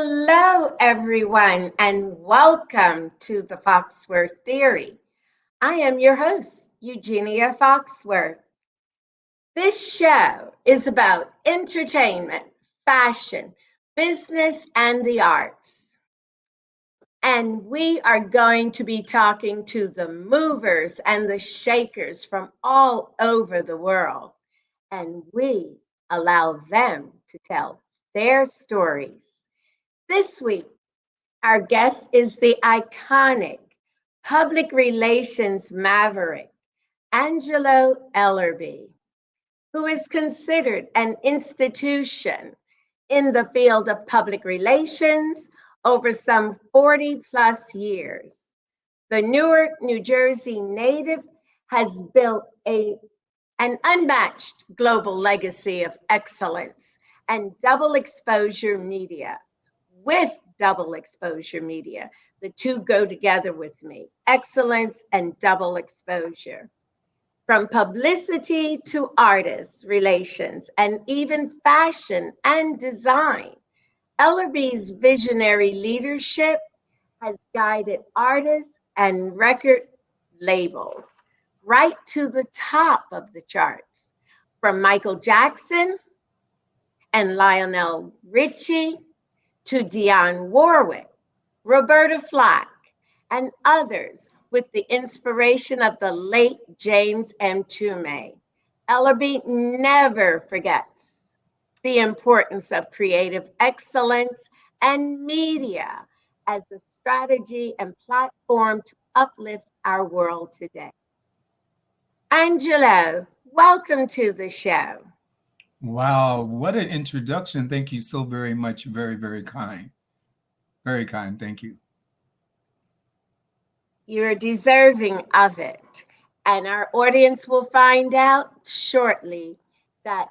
Hello, everyone, and welcome to the Foxworth Theory. I am your host, Eugenia Foxworth. This show is about entertainment, fashion, business, and the arts. And we are going to be talking to the movers and the shakers from all over the world. And we allow them to tell their stories. This week, our guest is the iconic public relations maverick, Angelo Ellerbee, who is considered an institution in the field of public relations over some 40 plus years. The Newark, New Jersey native has built an unmatched global legacy of excellence and double exposure media with double exposure media. The two go together with me, excellence and double exposure. From publicity to artists relations and even fashion and design, Ellerbee's visionary leadership has guided artists and record labels right to the top of the charts. From Michael Jackson and Lionel Richie to Dionne Warwick, Roberta Flack, and others with the inspiration of the late James M. Tume. Ellerbee never forgets the importance of creative excellence and media as the strategy and platform to uplift our world today. Angelo, welcome to the show. Wow, what an introduction. Thank you so very much. Very, very kind. Very kind. Thank you. You're deserving of it. And our audience will find out shortly that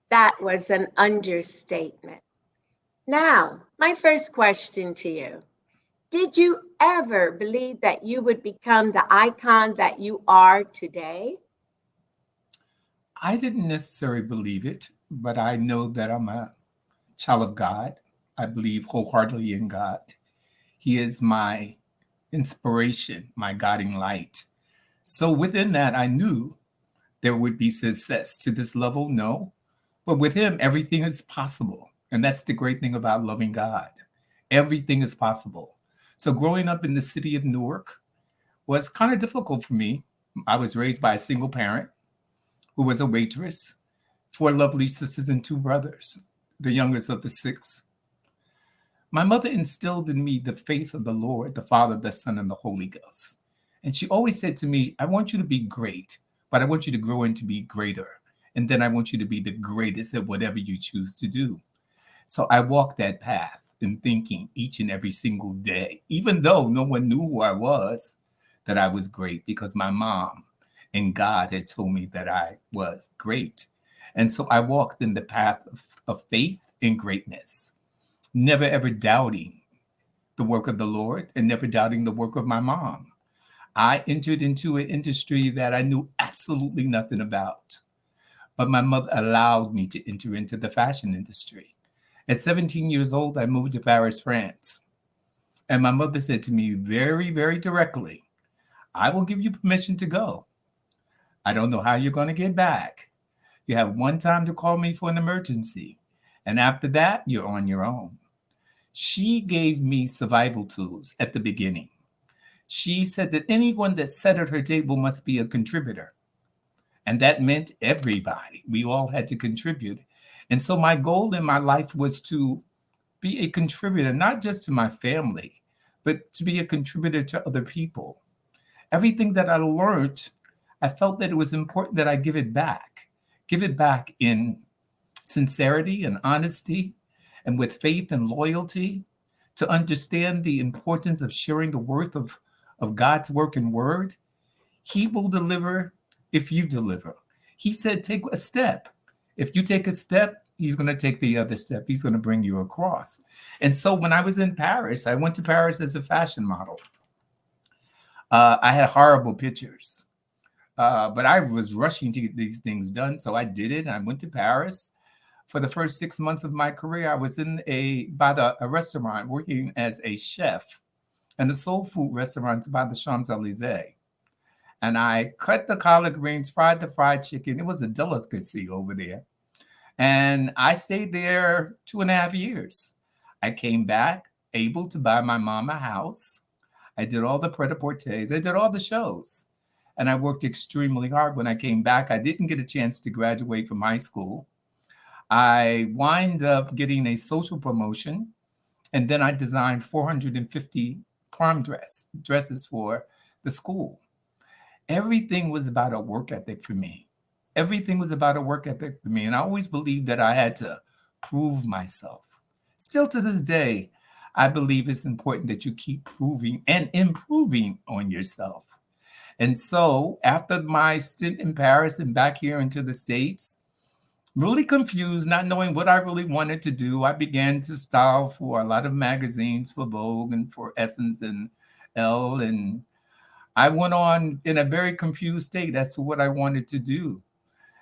that was an understatement. Now, my first question to you. Did you ever believe that you would become the icon that you are today? I didn't necessarily believe it, but I know that I'm a child of God. I believe wholeheartedly in God. He is my inspiration, my guiding light. So within that, I knew there would be success to this level. No, but with Him, everything is possible. And that's the great thing about loving God. Everything is possible. So growing up in the city of Newark was kind of difficult for me. I was raised by a single parent who was a waitress, four lovely sisters and two brothers, the youngest of the six. My mother instilled in me the faith of the Lord, the Father, the Son, and the Holy Ghost. And she always said to me, I want you to be great, but I want you to grow into be greater. And then I want you to be the greatest at whatever you choose to do. So I walked that path in thinking each and every single day, even though no one knew who I was, that I was great because my mom and God had told me that I was great. And so I walked in the path of faith and greatness, never ever doubting the work of the Lord and never doubting the work of my mom. I entered into an industry that I knew absolutely nothing about, but my mother allowed me to enter into the fashion industry. At 17 years old, I moved to Paris, France. And my mother said to me very, very directly, I will give you permission to go. I don't know how you're going to get back. You have one time to call me for an emergency. And after that, you're on your own. She gave me survival tools at the beginning. She said that anyone that sat at her table must be a contributor. And that meant everybody. We all had to contribute. And so my goal in my life was to be a contributor, not just to my family, but to be a contributor to other people. Everything that I learned, I felt that it was important that I give it back in sincerity and honesty, and with faith and loyalty, to understand the importance of sharing the worth of God's work and word. He will deliver if you deliver. He said, take a step. If you take a step, He's going to take the other step. He's going to bring you across. And so when I was in Paris, I went to Paris as a fashion model. I had horrible pictures, but I was rushing to get these things done. So I did it. I went to Paris. For the first 6 months of my career, I was in a restaurant working as a chef in a soul food restaurant by the Champs-Elysees. And I cut the collard greens, fried the fried chicken. It was a delicacy over there. And I stayed there 2.5 years. I came back able to buy my mom a house. I did all the pret-a-porters. I did all the shows. And I worked extremely hard when I came back. I didn't get a chance to graduate from high school. I wind up getting a social promotion, and then I designed 450 dresses for the school. Everything was about a work ethic for me. Everything was about a work ethic for me. And I always believed that I had to prove myself. Still to this day, I believe it's important that you keep proving and improving on yourself. And so after my stint in Paris and back here into the States, really confused, not knowing what I really wanted to do, I began to style for a lot of magazines, for Vogue and for Essence and Elle. And I went on in a very confused state as to what I wanted to do.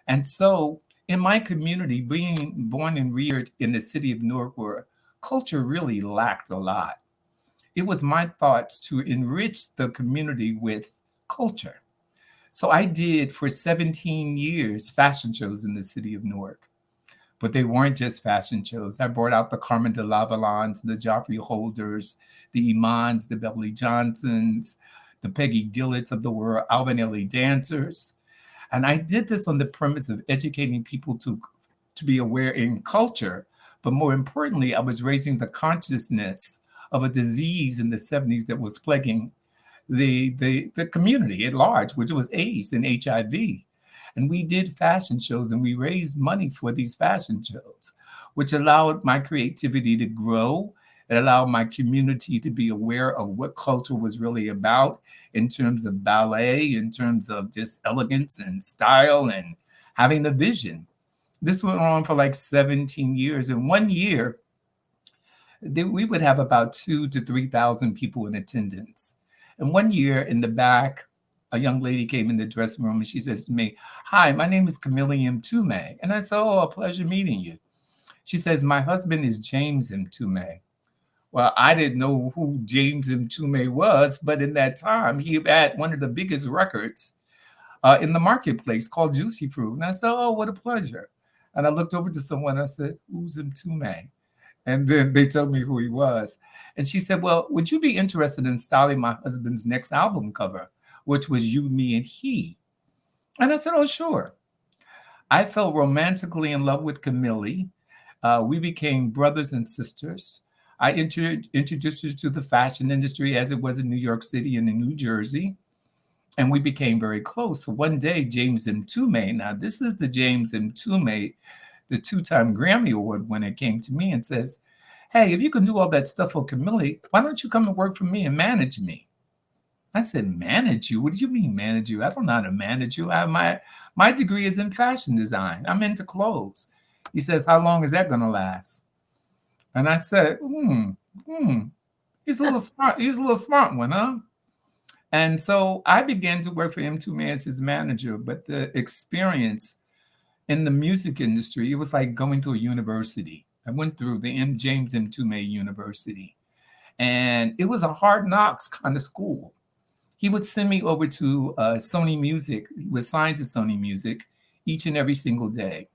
And so, in my community, being born and reared in the city of Newark, where culture really lacked a lot, it was my thoughts to enrich the community with culture. So I did for 17 years fashion shows in the city of Newark. But they weren't just fashion shows. I brought out the Carmen de Lavallons, the Joffrey Holders, the Imans, the Beverly Johnsons, the Peggy Dillets of the world, Alvin Ailey dancers. And I did this on the premise of educating people to be aware in culture. But more importantly, I was raising the consciousness of a disease in the 70s that was plaguing the community at large, which was AIDS and HIV. And we did fashion shows and we raised money for these fashion shows, which allowed my creativity to grow. It allowed my community to be aware of what culture was really about in terms of ballet, in terms of just elegance and style and having a vision. This went on for like 17 years. And one year, we would have about 2,000 to 3,000 people in attendance. And one year in the back, a young lady came in the dressing room and she says to me, "Hi, my name is Camille Mtume." And I said, "Oh, a pleasure meeting you." She says, "My husband is James Mtume." Well, I didn't know who James Mtume was, but in that time, he had one of the biggest records in the marketplace called Juicy Fruit. And I said, "Oh, what a pleasure." And I looked over to someone, I said, "Who's Mtume?" And then they told me who he was. And she said, "Well, would you be interested in styling my husband's next album cover, which was You, Me, and He?" And I said, "Oh, sure." I fell romantically in love with Camille. We became brothers and sisters. I introduced her to the fashion industry as it was in New York City and in New Jersey. And we became very close. So one day, James Mtume, now this is the James Mtume, the two-time Grammy Award winner, came to me and says, "Hey, if you can do all that stuff for Camille, why don't you come and work for me and manage me?" I said, "Manage you? What do you mean manage you? I don't know how to manage you. My degree is in fashion design. I'm into clothes." He says, "How long is that going to last?" And I said, he's a little smart. He's a little smart one, huh? And so I began to work for M2 as his manager, but the experience in the music industry, it was like going to a university. I went through the James M. University, and it was a hard knocks kind of school. He would send me over to Sony Music. He was signed to Sony Music each and every single day.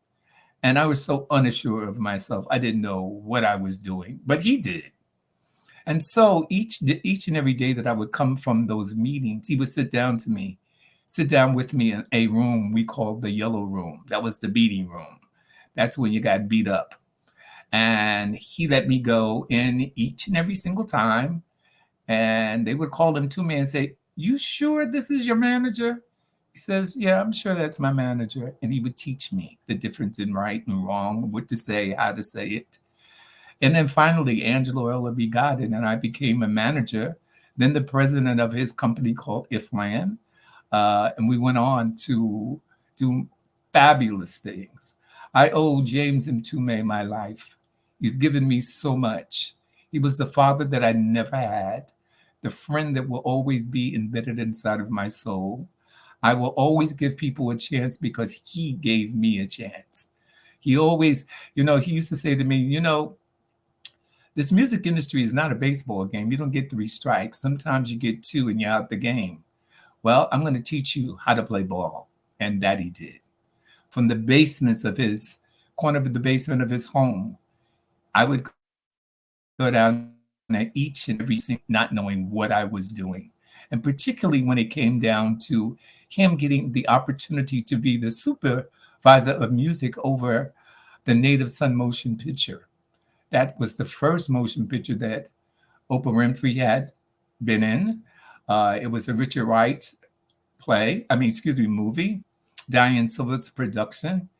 And I was so unassured of myself. I didn't know what I was doing, but he did. And so each and every day that I would come from those meetings, he would sit down with me in a room we called the yellow room. That was the beating room. That's when you got beat up. And he let me go in each and every single time. And they would call him to me and say, "You sure this is your manager?" He says, "Yeah, I'm sure that's my manager." And he would teach me the difference in right and wrong, what to say, how to say it. And then finally, Angelo Ellerbee got it, and I became a manager, then the president of his company called IFLAN. And we went on to do fabulous things. I owe James Mtume my life. He's given me so much. He was the father that I never had, the friend that will always be embedded inside of my soul. I will always give people a chance because he gave me a chance. He always, he used to say to me, this music industry is not a baseball game. You don't get three strikes. Sometimes you get two and you're out the game. Well, I'm going to teach you how to play ball. And that he did. From the basements of his corner of the basement of his home, I would go down at each and every single not knowing what I was doing. And particularly when it came down to him getting the opportunity to be the supervisor of music over the Native Son motion picture. That was the first motion picture that Oprah Winfrey had been in. It was a Richard Wright movie, Diane Silva's production.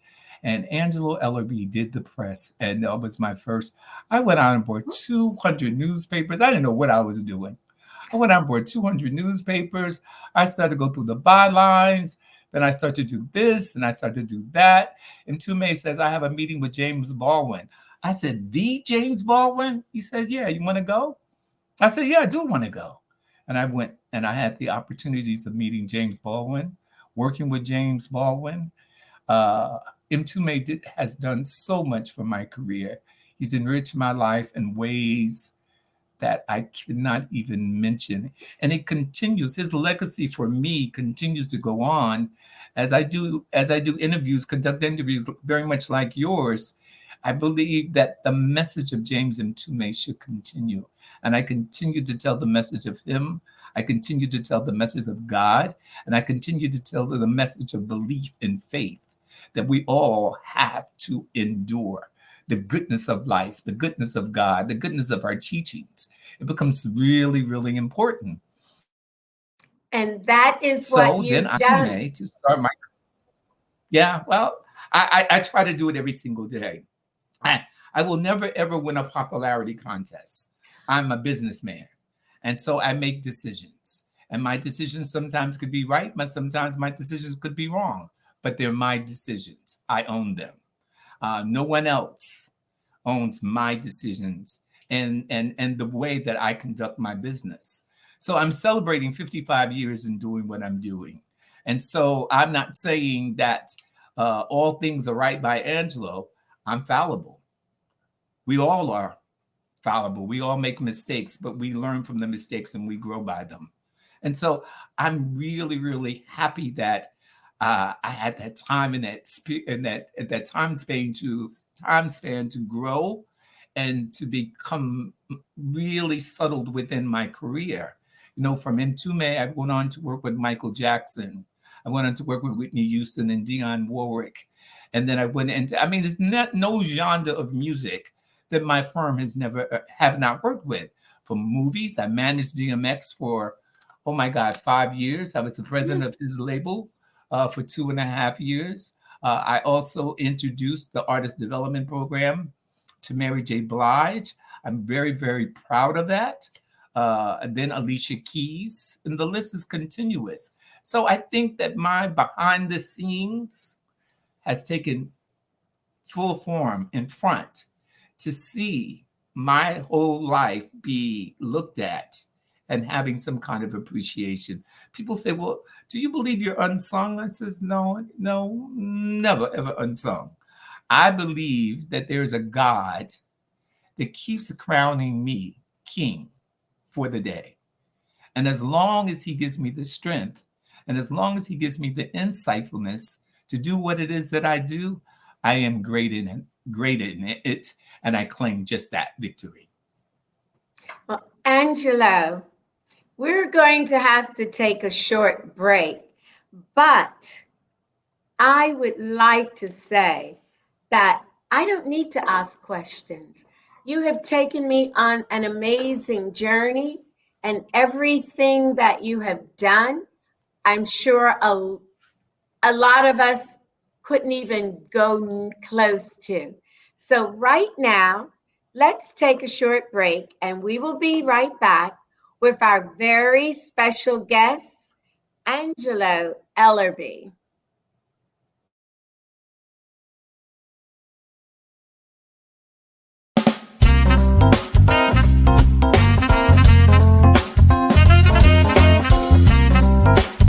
And Angelo Ellerbee did the press, and that was my first. I went on board 200 newspapers. I didn't know what I was doing. I went on board 200 newspapers. I started to go through the bylines. Then I started to do this, and I started to do that. And Tume says, I have a meeting with James Baldwin. I said, the James Baldwin? He said, yeah, you want to go? I said, yeah, I do want to go. And I went, and I had the opportunities of meeting James Baldwin, working with James Baldwin. Uh, Mtume has done so much for my career. He's enriched my life in ways that I cannot even mention. And it continues. His legacy for me continues to go on as I do interviews, conduct interviews very much like yours. I believe that the message of James Mtume should continue. And I continue to tell the message of him. I continue to tell the message of God. And I continue to tell the message of belief and faith that we all have to endure the goodness of life, the goodness of God, the goodness of our teachings. It becomes really, really important. And So that then is I what Tume you've to done. start my, yeah, well, I try to do it every single day. I will never ever win a popularity contest. I'm a businessman. And so I make decisions. And my decisions sometimes could be right, but sometimes my decisions could be wrong. But they're my decisions. I own them. No one else owns my decisions and the way that I conduct my business. So I'm celebrating 55 years in doing what I'm doing. And so I'm not saying that all things are right by Angelo. I'm fallible. We all are fallible. We all make mistakes, but we learn from the mistakes and we grow by them. And so I'm really, really happy that I had that time in that time span to grow and to become really settled within my career. From Entume, I went on to work with Michael Jackson. I went on to work with Whitney Houston and Dionne Warwick. And then I went into, I mean, there's not no genre of music that my firm has never have not worked with. For movies, I managed DMX for, oh my God, 5 years. I was the president of his label for 2.5 years. I also introduced the artist development program to Mary J. Blige. I'm very, very proud of that. And then Alicia Keys, and the list is continuous. So I think that my behind the scenes has taken full form in front to see my whole life be looked at and having some kind of appreciation. People say, well, do you believe you're unsung? I says, no, no, never, ever unsung. I believe that there's a God that keeps crowning me king for the day. And as long as he gives me the strength, and as long as he gives me the insightfulness to do what it is that I do, I am great in it, and I claim just that victory. Well, Angelo, we're going to have to take a short break, but I would like to say that I don't need to ask questions. You have taken me on an amazing journey, and everything that you have done, I'm sure a lot of us couldn't even go close to. So, right now, let's take a short break, and we will be right back with our very special guest, Angelo Ellerbee.